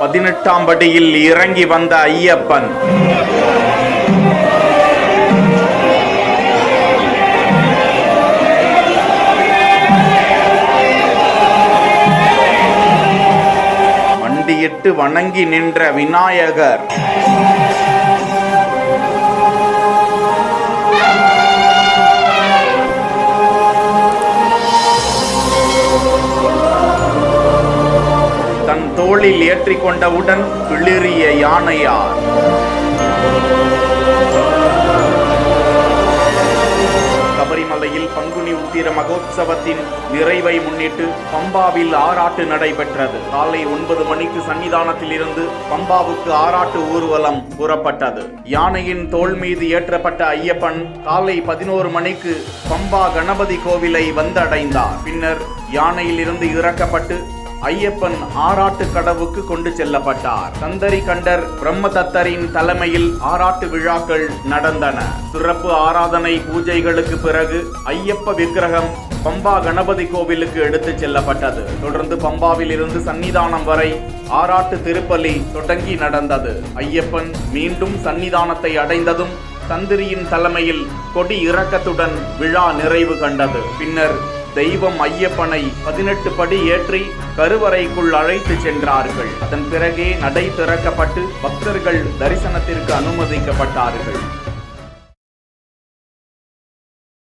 18ஆம் படியில் இறங்கி வந்த ஐயப்பன் மண்டியிட்டு வணங்கி நின்ற விநாயகர் தன் தோளில் ஏற்றிக்கொண்டவுடன் பிளிறிய யானையார் சபரிமலையில் பங்குனி உத்திர மகோத்சவத்தின் நிறைவை முன்னிட்டு பம்பாவில் ஆராட்டு நடைபெற்றது. காலை 9 மணிக்கு சன்னிதானத்தில் இருந்து பம்பாவுக்கு ஆராட்டு ஊர்வலம் புறப்பட்டது. யானையின் தோள் மீது ஏற்றப்பட்ட ஐயப்பன் காலை 11 மணிக்கு பம்பா கணபதி கோவிலை வந்தடைந்தார். பின்னர் யானையில் இருந்து இறக்கப்பட்டு ஐயப்பன் ஆராட்டு கடவுக்கு கொண்டு செல்லப்பட்டார். தந்தரி கண்டர் பிரம்மதத்தரின் தலைமையில் ஆராட்டு விழாக்கள் நடந்தன. சிறப்பு ஆராதனை பூஜைகளுக்கு பிறகு ஐயப்ப விக்கிரகம் பம்பா கணபதி கோவிலுக்கு எடுத்துச் செல்லப்பட்டது. தொடர்ந்து பம்பாவில் இருந்து சன்னிதானம் வரை ஆராட்டு திருப்பலி தொடங்கி நடந்தது. ஐயப்பன் மீண்டும் சன்னிதானத்தை அடைந்ததும் தந்திரியின் தலைமையில் கொடி இறக்கத்துடன் விழா நிறைவு கண்டது. பின்னர் தெய்வம் ஐயப்பனை 18 படி ஏற்றி கருவறைக்குள் அழைத்து சென்றார்கள். அதன் பிறகே நடை திறக்கப்பட்டு பக்தர்கள் தரிசனத்திற்கு அனுமதிக்கப்பட்டார்கள்.